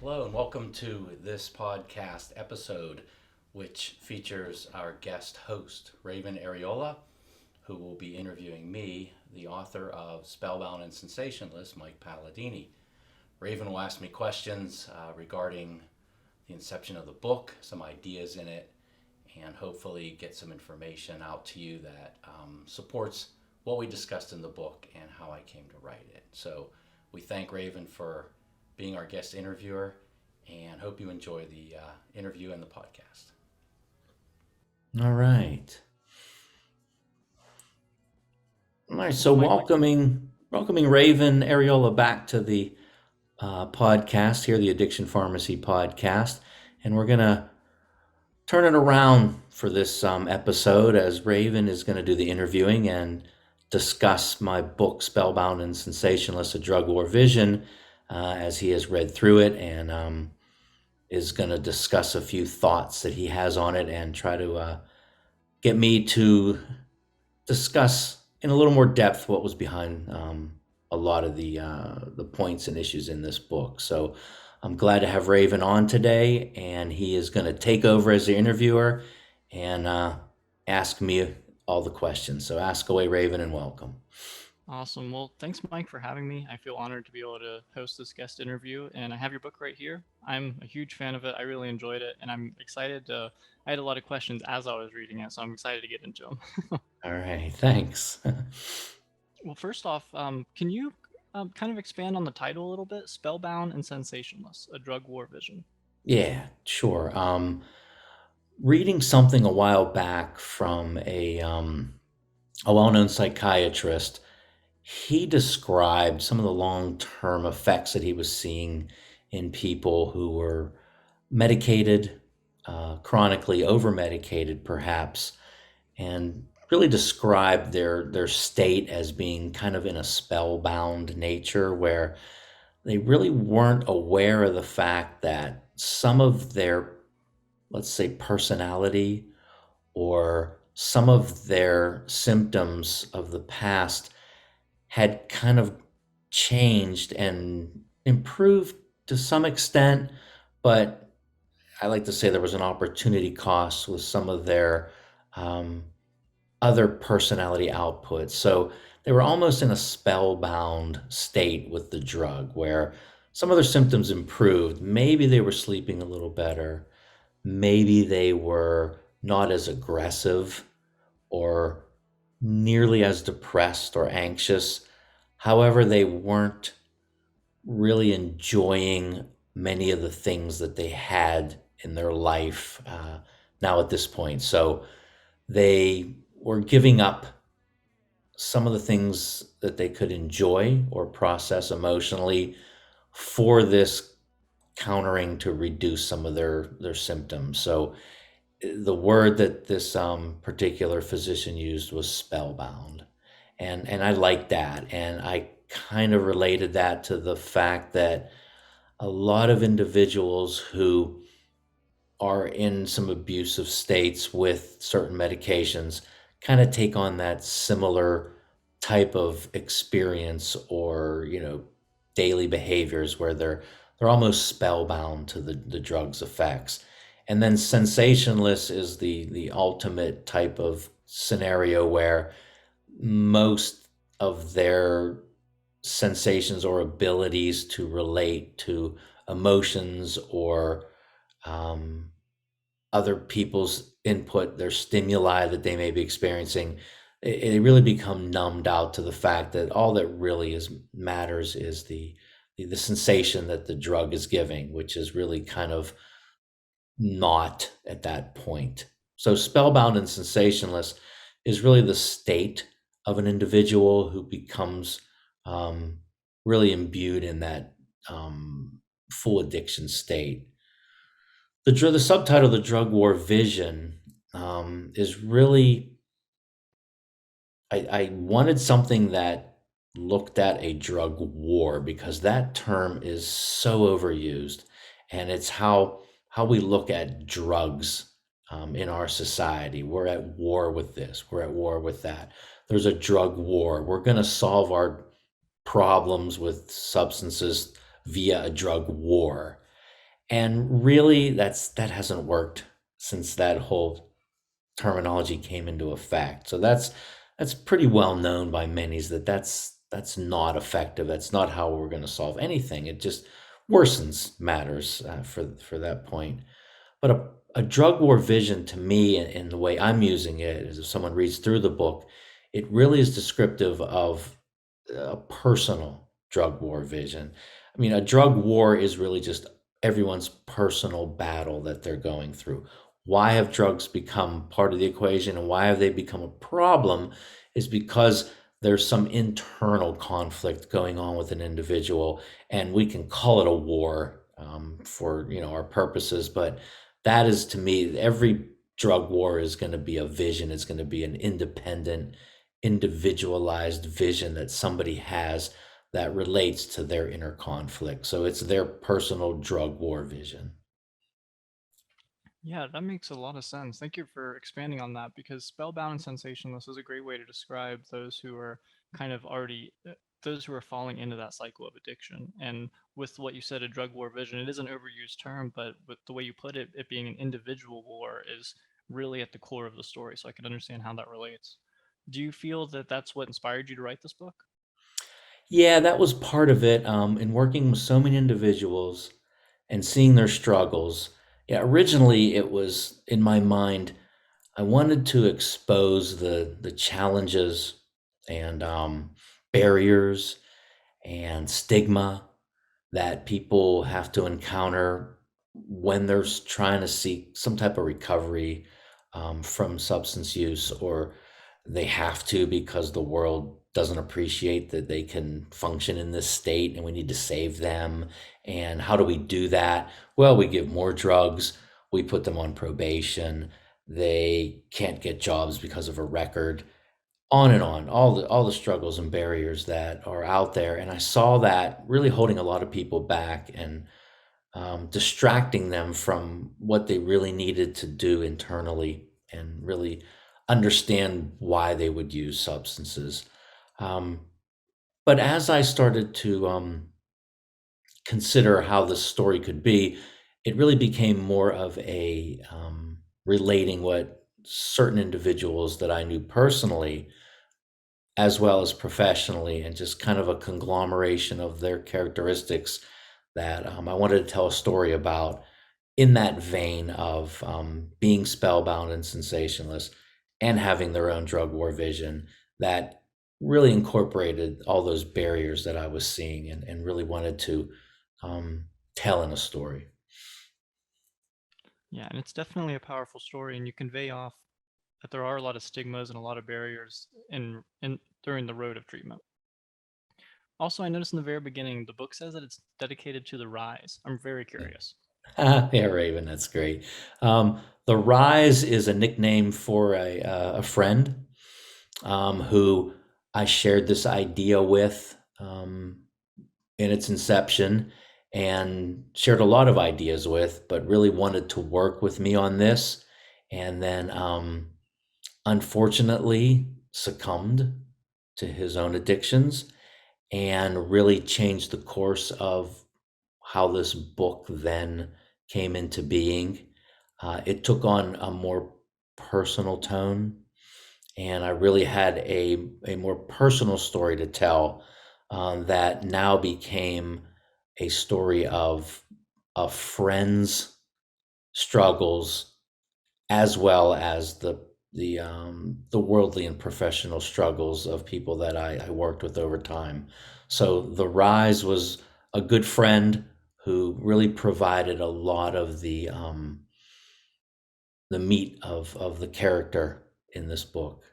Hello, and welcome to this podcast episode, which features our guest host, Raven Ariola, who will be interviewing me, the author of Spellbound and Sensationless, Mike Palladini. Raven will ask me questions regarding the inception of the book, some ideas in it, and hopefully get some information out to you that supports what we discussed in the book and how I came to write it. So we thank Raven for being our guest interviewer and hope you enjoy the interview and the podcast. All right. All right. So, So Mike, welcoming Raven Ariola back to the podcast here, the Addiction Pharmacy podcast, and we're gonna turn it around for this episode as Raven is going to do the interviewing and discuss my book Spellbound and Sensationless: A Drug War Vision, as he has read through it and is going to discuss a few thoughts that he has on it and try to get me to discuss in a little more depth what was behind a lot of the points and issues in this book. So I'm glad to have Raven on today, and he is going to take over as the interviewer and ask me all the questions. So ask away, Raven, and welcome. Awesome. Well, thanks, Mike, for having me. I feel honored to be able to host this guest interview, and I have your book right here. I'm a huge fan of it. I really enjoyed it, and I'm excited to. I had a lot of questions as I was reading it, so I'm excited to get into them. All right, thanks. Well, first off, can you kind of expand on the title a little bit? Spellbound and Sensationless: A Drug War Vision. Yeah, sure. Reading something a while back from a well-known psychiatrist, he described some of the long-term effects that he was seeing in people who were medicated, chronically over-medicated perhaps, and really described their state as being kind of in a spellbound nature where they really weren't aware of the fact that some of their, let's say, personality or some of their symptoms of the past had kind of changed and improved to some extent, but I like to say there was an opportunity cost with some of their um, other personality outputs. So they were almost in a spellbound state with the drug where some of their symptoms improved. Maybe they were sleeping a little better. Maybe they were not as aggressive or nearly as depressed or anxious. However, they weren't really enjoying many of the things that they had in their life now at this point. So they were giving up some of the things that they could enjoy or process emotionally for this countering to reduce some of their symptoms. So the word that this particular physician used was spellbound, and I like that, and I kind of related that to the fact that a lot of individuals who are in some abusive states with certain medications kind of take on that similar type of experience or daily behaviors where they're almost spellbound to the drug's effects. And then sensationless is the ultimate type of scenario where most of their sensations or abilities to relate to emotions or um, other people's input, their stimuli that they may be experiencing, they really become numbed out to the fact that all that really is matters is the sensation that the drug is giving, which is really kind of not at that point. So spellbound and sensationless is really the state of an individual who becomes um, really imbued in that full addiction state. The subtitle, "The Drug War Vision," is really I wanted something that looked at a drug war because that term is so overused, and it's how we look at drugs in our society. We're at war with this. We're at war with that. There's a drug war. We're going to solve our problems with substances via a drug war. And really, that hasn't worked since that whole terminology came into effect. So that's pretty well known by many is that that's not effective. That's not how we're going to solve anything. It just worsens matters for that point. But a drug war vision to me, and the way I'm using it, is if someone reads through the book, it really is descriptive of a personal drug war vision. I mean, a drug war is really just everyone's personal battle that they're going through. Why have drugs become part of the equation and why have they become a problem is because there's some internal conflict going on with an individual, and we can call it a war for our purposes, but that is to me every drug war is going to be a vision. It's going to be an independent individualized vision that somebody has that relates to their inner conflict. So it's their personal drug war vision. Yeah, that makes a lot of sense. Thank you for expanding on that because Spellbound and Sensationless is a great way to describe those who are kind of already those who are falling into that cycle of addiction. And with what you said, a drug war vision, it is an overused term, but with the way you put it, it being an individual war is really at the core of the story. So I can understand how that relates. Do you feel that that's what inspired you to write this book? Yeah, that was part of it. In working with so many individuals and seeing their struggles. Yeah, originally it was in my mind, I wanted to expose the challenges and barriers and stigma that people have to encounter when they're trying to seek some type of recovery from substance use, or they have to because the world doesn't appreciate that they can function in this state and we need to save them. And how do we do that? Well, we give more drugs, we put them on probation, they can't get jobs because of a record, on and on, all the struggles and barriers that are out there. And I saw that really holding a lot of people back and distracting them from what they really needed to do internally and really understand why they would use substances. Um, but as I started to consider how this story could be, it really became more of a relating what certain individuals that I knew personally as well as professionally, and just kind of a conglomeration of their characteristics that I wanted to tell a story about in that vein of being spellbound and sensationless and having their own drug war vision that really incorporated all those barriers that I was seeing and really wanted to um, tell in a story. Yeah, and it's definitely a powerful story, and you convey off that there are a lot of stigmas and a lot of barriers in during the road of treatment. Also, I noticed in the very beginning, the book says that it's dedicated to the rise. I'm very curious. Yeah, Raven, that's great. The Rise is a nickname for a friend who I shared this idea with in its inception and shared a lot of ideas with, but really wanted to work with me on this. And then unfortunately succumbed to his own addictions and really changed the course of how this book then came into being. It took on a more personal tone, and I really had a more personal story to tell that now became a story of a friend's struggles as well as the worldly and professional struggles of people that I worked with over time. So the rise was a good friend who really provided a lot of the meat of the character in this book.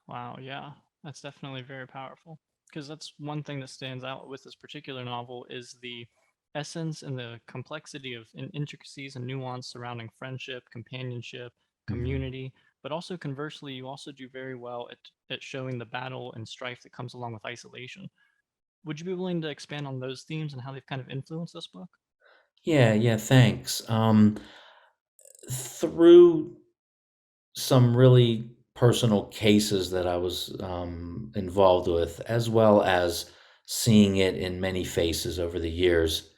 Wow, yeah, that's definitely very powerful. Because that's one thing that stands out with this particular novel is the essence and the complexity of intricacies and nuance surrounding friendship, companionship, Mhm. community, but also conversely, you also do very well at showing the battle and strife that comes along with isolation. Would you be willing to expand on those themes and how they've kind of influenced this book? Yeah, yeah, thanks. Through some really personal cases that I was involved with, as well as seeing it in many faces over the years,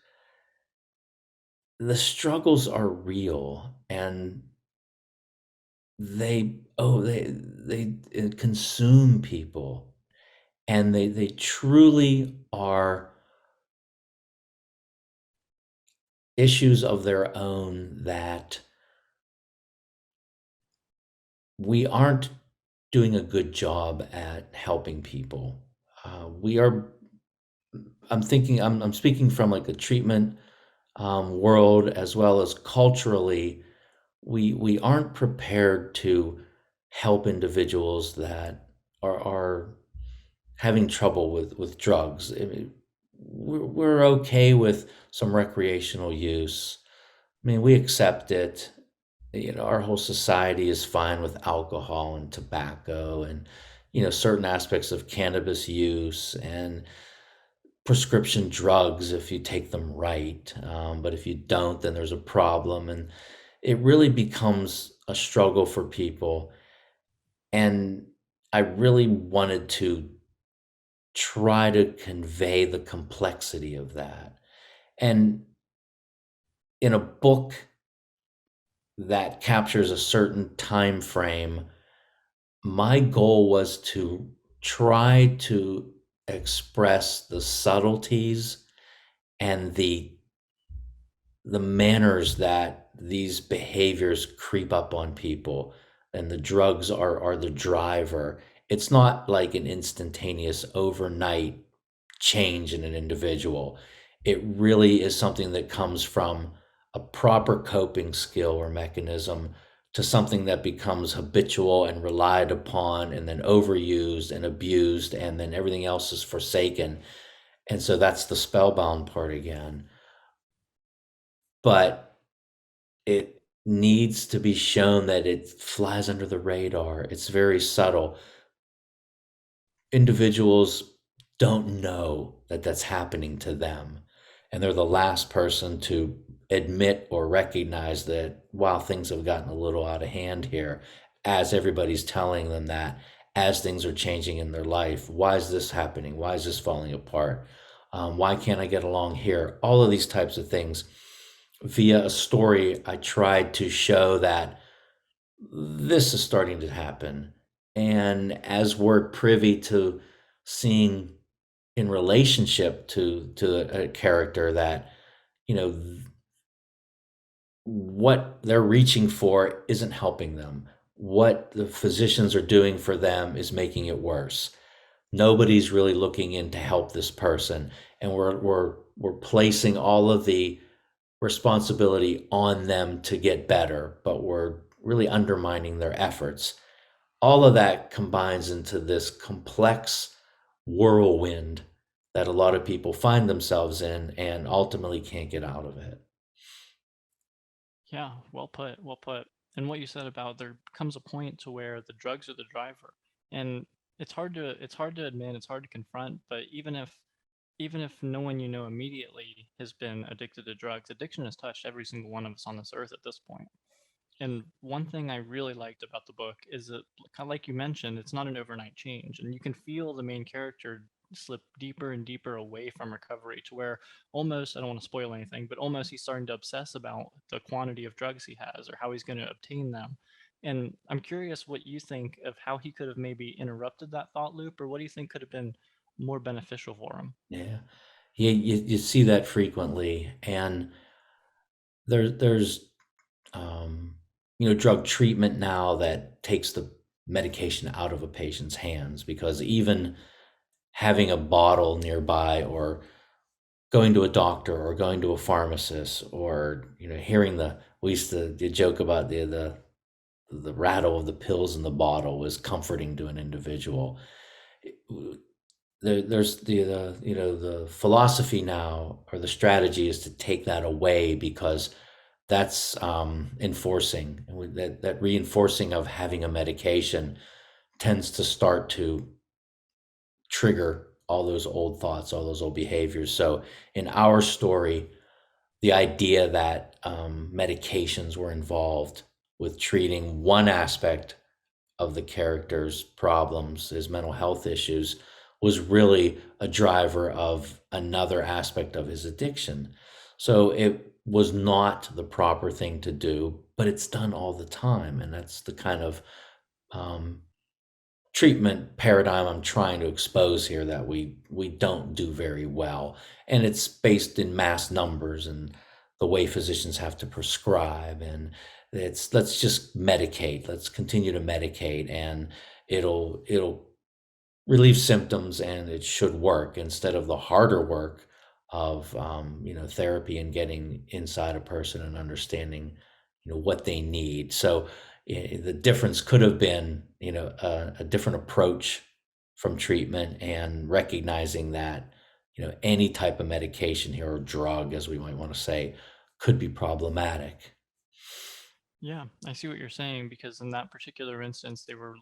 the struggles are real, and they consume people, and they truly are issues of their own that we aren't doing a good job at helping people. We are. I'm thinking. I'm speaking from like a treatment world as well as culturally. We aren't prepared to help individuals that are having trouble with drugs. I mean, we're okay with some recreational use. I mean, we accept it. Our whole society is fine with alcohol and tobacco and, certain aspects of cannabis use and prescription drugs if you take them right. But if you don't, then there's a problem. And it really becomes a struggle for people. And I really wanted to try to convey the complexity of that. And in a book that captures a certain time frame, my goal was to try to express the subtleties and the manners that these behaviors creep up on people, and the drugs are the driver. It's not like an instantaneous overnight change in an individual. It really is something that comes from a proper coping skill or mechanism to something that becomes habitual and relied upon and then overused and abused, and then everything else is forsaken. And so that's the spellbound part again. But it needs to be shown that it flies under the radar. It's very subtle. Individuals don't know that that's happening to them. And they're the last person to admit or recognize that, wow, things have gotten a little out of hand here, as everybody's telling them that, as things are changing in their life. Why is this happening? Why is this falling apart? Why can't I get along here? All of these types of things. Via a story, I tried to show that this is starting to happen. And as we're privy to seeing in relationship to a character that, you know, what they're reaching for isn't helping them. What the physicians are doing for them is making it worse. Nobody's really looking in to help this person, and we're placing all of the responsibility on them to get better, but we're really undermining their efforts. All of that combines into this complex whirlwind that a lot of people find themselves in and ultimately can't get out of it. Yeah, well put, well put. And what you said about there comes a point to where the drugs are the driver. And it's hard to admit, it's hard to confront, but even if no one you know immediately has been addicted to drugs, addiction has touched every single one of us on this earth at this point. And one thing I really liked about the book is that, kind of like you mentioned, it's not an overnight change, and you can feel the main character slip deeper and deeper away from recovery to where almost, I don't want to spoil anything, but almost he's starting to obsess about the quantity of drugs he has or how he's going to obtain them. And I'm curious what you think of how he could have maybe interrupted that thought loop, or what do you think could have been more beneficial for him? Yeah. You see that frequently. And there's drug treatment now that takes the medication out of a patient's hands, because even having a bottle nearby, or going to a doctor, or going to a pharmacist, or hearing we used to joke about the rattle of the pills in the bottle was comforting to an individual. There's the philosophy now, or the strategy, is to take that away, because that's enforcing, and that reinforcing of having a medication tends to start to trigger all those old thoughts, all those old behaviors. So in our story, the idea that medications were involved with treating one aspect of the character's problems, his mental health issues, was really a driver of another aspect of his addiction. So it was not the proper thing to do, but it's done all the time. And that's the kind of um, treatment paradigm I'm trying to expose here that we don't do very well. And it's based in mass numbers and the way physicians have to prescribe. And it's let's just medicate. Let's continue to medicate, and it'll relieve symptoms, and it should work instead of the harder work of therapy and getting inside a person and understanding what they need. So the difference could have been a different approach from treatment, and recognizing that any type of medication here, or drug as we might want to say, could be problematic. Yeah, I see what you're saying, because in that particular instance, they were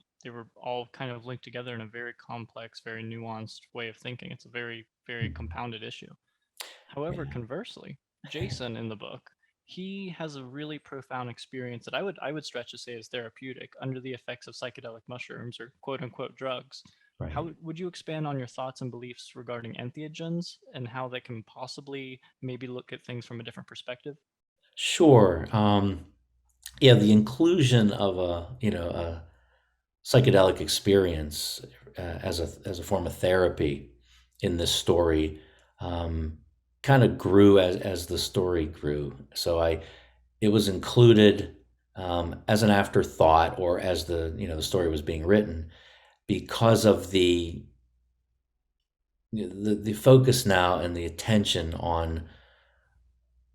all kind of linked together in a very complex, very nuanced way of thinking. It's a very, very compounded issue. However, Yeah. conversely, Jason in the book, he has a really profound experience that I would stretch to say is therapeutic under the effects of psychedelic mushrooms, or quote unquote drugs. Right. How would you expand on your thoughts and beliefs regarding entheogens and how they can possibly maybe look at things from a different perspective? Sure. Yeah, the inclusion of a psychedelic experience as a form of therapy in this story um, kind of grew as the story grew. So it was included as an afterthought, or as the story was being written, because of the focus now and the attention on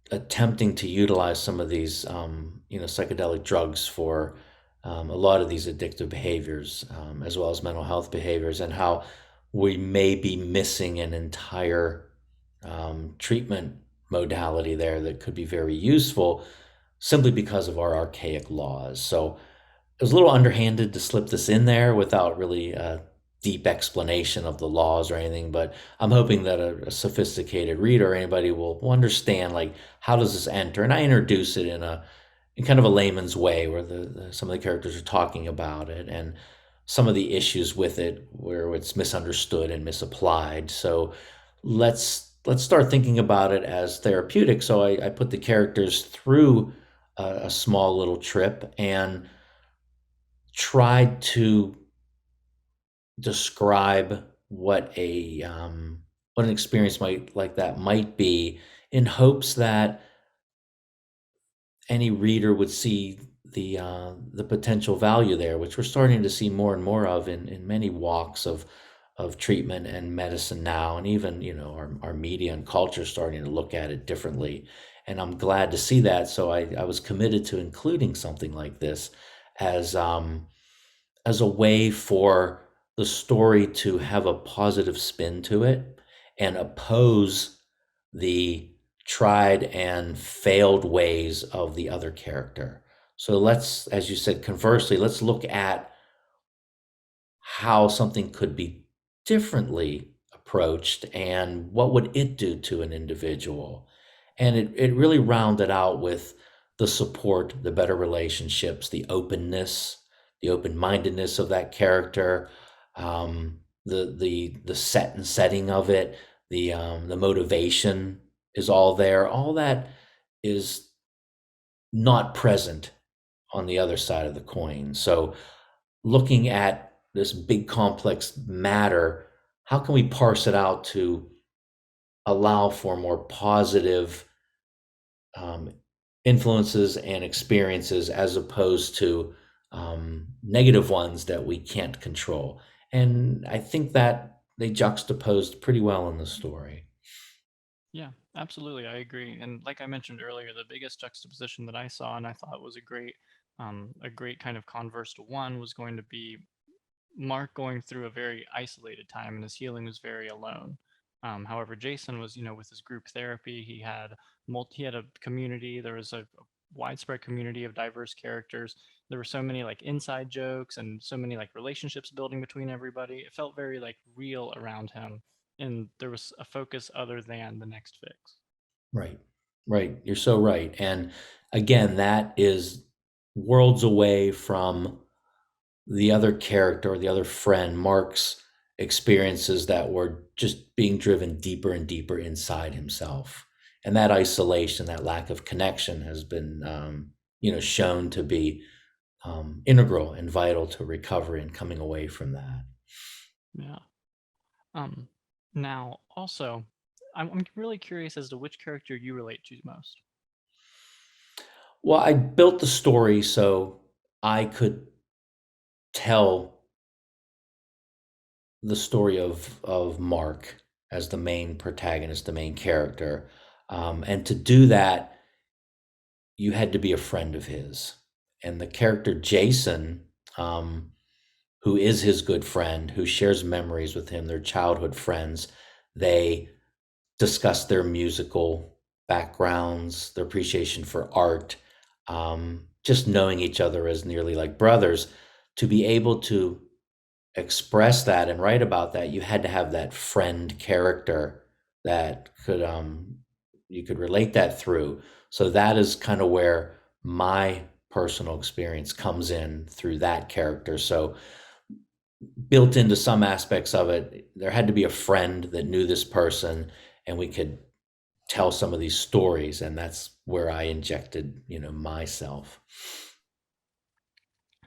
attempting to utilize some of these psychedelic drugs for a lot of these addictive behaviors, as well as mental health behaviors, and how we may be missing an entire treatment modality there that could be very useful, simply because of our archaic laws. So it was a little underhanded to slip this in there without really a deep explanation of the laws or anything, but I'm hoping that a sophisticated reader or anybody will understand, like, how does this enter? And I introduce it in kind of a layman's way, where some of the characters are talking about it and some of the issues with it where it's misunderstood and misapplied. So let's start thinking about it as therapeutic. So I put the characters through a small little trip and tried to describe what an experience might like that might be, in hopes that any reader would see the potential value there, which we're starting to see more and more of in many walks of treatment and medicine now, and even our media and culture starting to look at it differently. And I'm glad to see that. So I was committed to including something like this as as a way for the story to have a positive spin to it, and oppose the tried and failed ways of the other character. So let's, as you said, conversely, let's look at how something could be differently approached, and what would it do to an individual. And it really rounded out with the support, the better relationships, the open-mindedness of that character, the set and setting of it, the motivation is all there. All that is not present on the other side of the coin. So looking at this big complex matter, how can we parse it out to allow for more positive um, influences and experiences, as opposed to negative ones that we can't control? And I think that they juxtaposed pretty well in the story. Yeah, absolutely. I agree. And like I mentioned earlier, the biggest juxtaposition that I saw and I thought was a great kind of converse to one was going to be Mark going through a very isolated time, and his healing was very alone. However, Jason was, with his group therapy. He had a community. There was a widespread community of diverse characters. There were so many like inside jokes and so many like relationships building between everybody. It felt very like real around him, and there was a focus other than the next fix. Right, right. You're so right. And again, that is worlds away from the other character, or the other friend, Mark's experiences that were just being driven deeper and deeper inside himself. And that isolation, that lack of connection has been, shown to be integral and vital to recovery and coming away from that. Yeah. Um, Now, also, I'm really curious as to which character you relate to most. Well, I built the story so I could tell the story of Mark as the main protagonist, the main character, and to do that, you had to be a friend of his. And the character Jason, um, who is his good friend, who shares memories with him, their childhood friends, they discuss their musical backgrounds, their appreciation for art, just knowing each other as nearly like brothers. To be able to express that and write about that, you had to have that friend character that could you could relate that through. So that is kind of where my personal experience comes in through that character. So built into some aspects of it, there had to be a friend that knew this person and we could tell some of these stories, and that's where I injected, myself.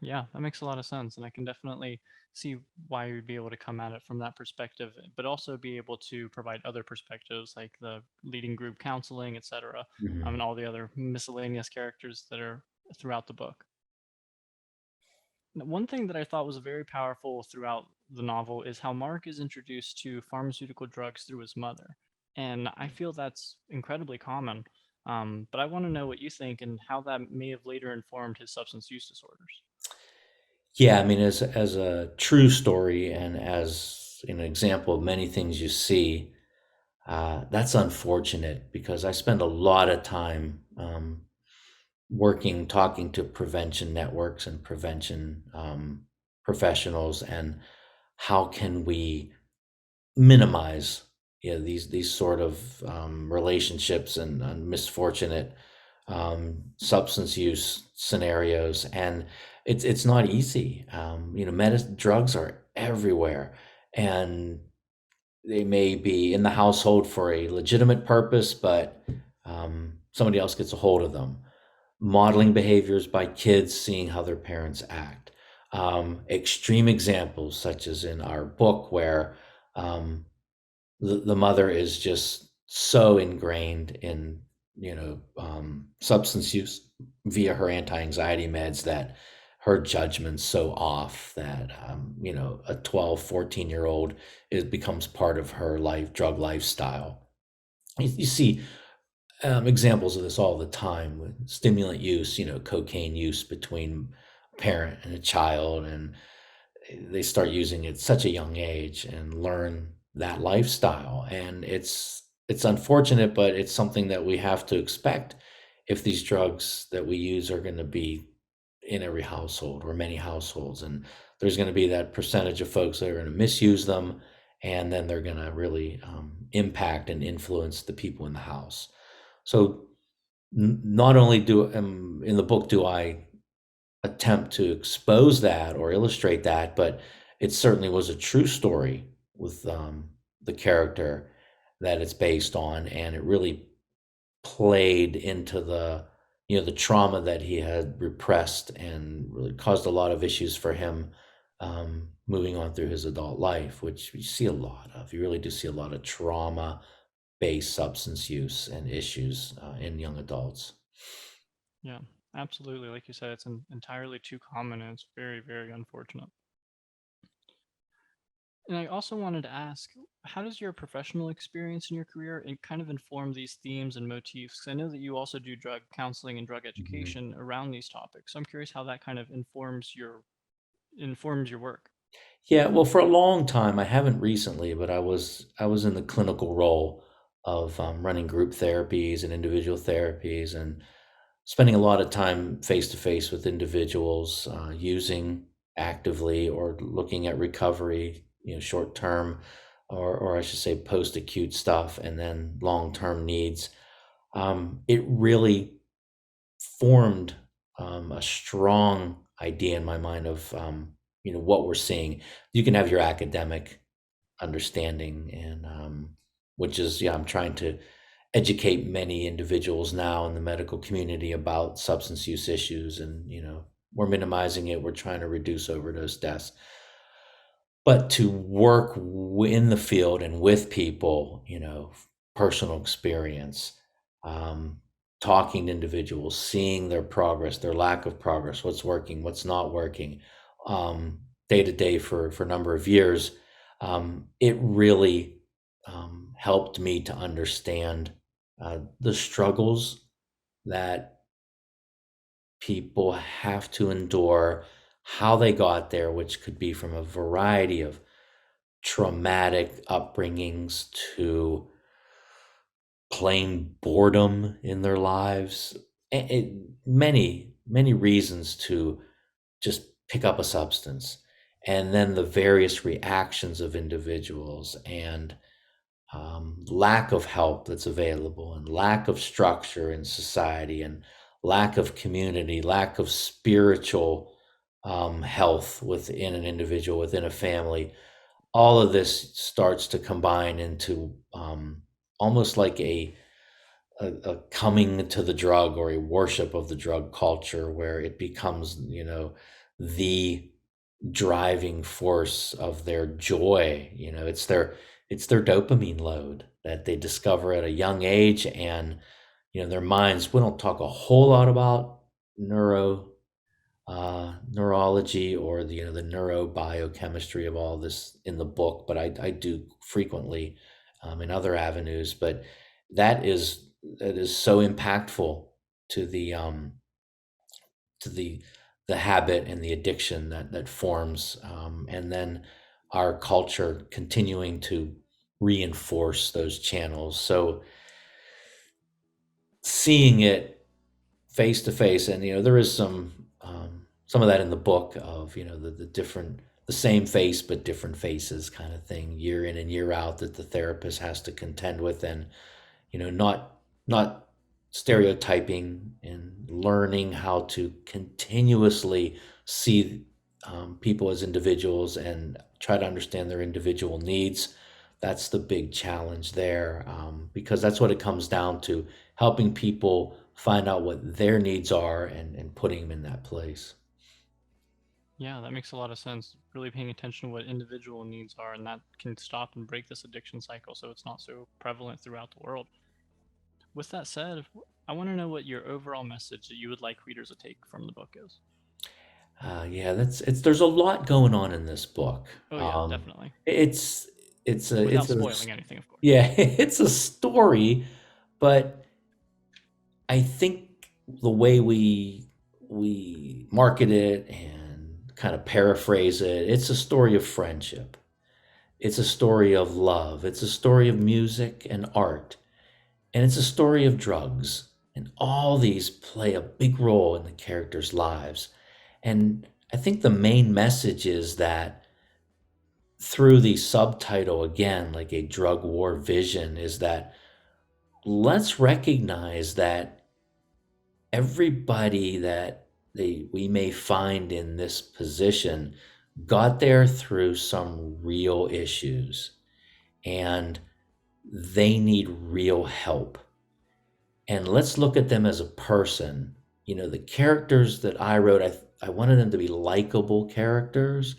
Yeah, that makes a lot of sense, and I can definitely see why you'd be able to come at it from that perspective, but also be able to provide other perspectives like the leading group counseling, etc., and Mhm. all the other miscellaneous characters that are throughout the book. One thing that I thought was very powerful throughout the novel is how Mark is introduced to pharmaceutical drugs through his mother. And I feel that's incredibly common. But I want to know what you think and how that may have later informed his substance use disorders. Yeah, I mean, as a true story and as an example of many things you see, that's unfortunate because I spend a lot of time talking to prevention networks and prevention professionals, and how can we minimize, these sort of relationships and misfortunate substance use scenarios, and it's not easy. Drugs are everywhere, and they may be in the household for a legitimate purpose, but somebody else gets a hold of them. Modeling behaviors by kids, seeing how their parents act. Extreme examples, such as in our book, where um, the mother is just so ingrained in substance use via her anti-anxiety meds that her judgment's so off that a 12, 14 year old becomes part of her drug lifestyle. You see examples of this all the time with stimulant use, cocaine use between a parent and a child, and they start using it at such a young age and learn that lifestyle. And it's unfortunate, but it's something that we have to expect if these drugs that we use are going to be in every household or many households. And there's going to be that percentage of folks that are going to misuse them, and then they're going to really impact and influence the people in the house. So not only do in the book do I attempt to expose that or illustrate that, but it certainly was a true story with the character that it's based on, and it really played into the trauma that he had repressed and really caused a lot of issues for him moving on through his adult life, which you see a lot of. You really do see a lot of trauma-based substance use and issues in young adults. Yeah, absolutely. Like you said, it's entirely too common and it's very, very unfortunate. And I also wanted to ask, how does your professional experience in your career kind of inform these themes and motifs? 'Cause I know that you also do drug counseling and drug Mhm. education around these topics. So I'm curious how that kind of informs your work. Yeah, well, for a long time, I haven't recently, but I was in the clinical role of running group therapies and individual therapies, and spending a lot of time face to face with individuals using actively or looking at recovery, short term, or I should say post acute stuff, and then long term needs. It really formed a strong idea in my mind of what we're seeing. You can have your academic understanding, and which is, yeah, I'm trying to educate many individuals now in the medical community about substance use issues, and we're minimizing it. We're trying to reduce overdose deaths. But to work in the field and with people, personal experience, um, talking to individuals, seeing their progress, their lack of progress, what's working, what's not working, day to day for a number of years, it really helped me to understand the struggles that people have to endure, how they got there, which could be from a variety of traumatic upbringings to plain boredom in their lives, many, many reasons to just pick up a substance. And then the various reactions of individuals, and lack of help that's available, and lack of structure in society, and lack of community, lack of spiritual health within an individual, within a family. All of this starts to combine into almost like a coming to the drug, or a worship of the drug culture, where it becomes, the driving force of their joy. It's their dopamine load that they discover at a young age. And their minds, we don't talk a whole lot about neurology, or the neurobiochemistry of all this in the book, but I do frequently in other avenues. But that is so impactful to the habit and the addiction that forms, and then our culture continuing to reinforce those channels. So seeing it face to face, and there is some of that in the book, of the same face but different faces kind of thing, year in and year out, that the therapist has to contend with. And not stereotyping, and learning how to continuously see people as individuals, and try to understand their individual needs. That's the big challenge there, because that's what it comes down to: helping people find out what their needs are, and putting them in that place. Yeah, that makes a lot of sense. Really paying attention to what individual needs are, and that can stop and break this addiction cycle so it's not so prevalent throughout the world. With that said, I want to know what your overall message that you would like readers to take from the book is. Yeah, there's a lot going on in this book. Oh yeah, definitely. It's it's a Without it's a spoiling anything, of course. yeah, it's a story, but I think the way we market it and kind of paraphrase it, it's a story of friendship. It's a story of love. It's a story of music and art. And it's a story of drugs. And all these play a big role in the characters' lives. And I think the main message is that, through the subtitle, again, like a drug war vision, is that let's recognize that everybody that we may find in this position got there through some real issues, and they need real help. And let's look at them as a person. The characters that I wrote, I wanted them to be likable characters,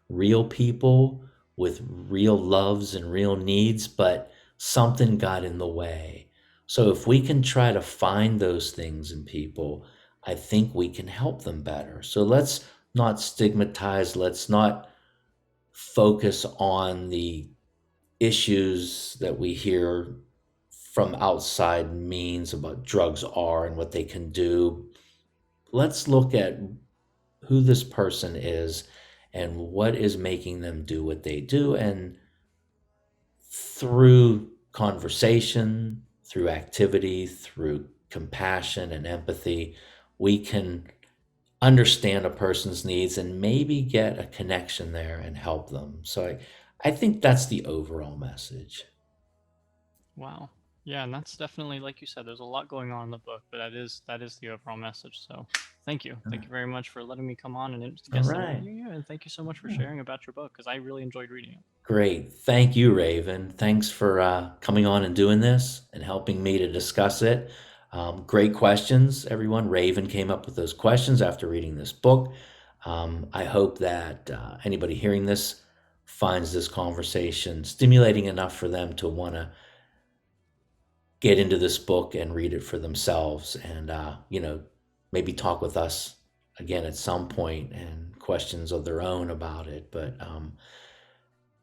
real people with real loves and real needs, but something got in the way. So if we can try to find those things in people, I think we can help them better. So let's not stigmatize, let's not focus on the issues that we hear from outside means about drugs are and what they can do. Let's look at who this person is and what is making them do what they do. And through conversation, through activity, through compassion and empathy, we can understand a person's needs and maybe get a connection there and help them. So I think that's the overall message. Wow. Yeah, and that's definitely, like you said, there's a lot going on in the book, but that is the overall message. So Thank you. Thank you very much for letting me come on and All guest right. interview you. And thank you so much for Yeah. sharing about your book because I really enjoyed reading it. Great. Thank you, Raven. Thanks for coming on and doing this and helping me to discuss it. Great questions, everyone. Raven came up with those questions after reading this book. I hope that anybody hearing this finds this conversation stimulating enough for them to want to get into this book and read it for themselves and, maybe talk with us again at some point and questions of their own about it. But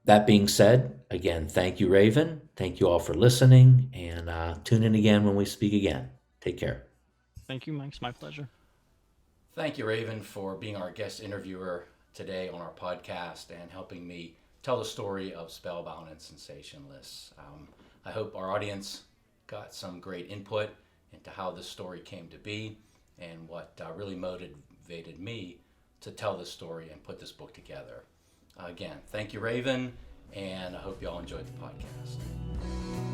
that being said, again, thank you, Raven. Thank you all for listening, and tune in again when we speak again. Take care. Thank you, Mike. It's my pleasure. Thank you, Raven, for being our guest interviewer today on our podcast and helping me tell the story of Spellbound and Sensationless. I hope our audience got some great input into how this story came to be and what really motivated me to tell this story and put this book together. Again, thank you, Raven, and I hope you all enjoyed the podcast.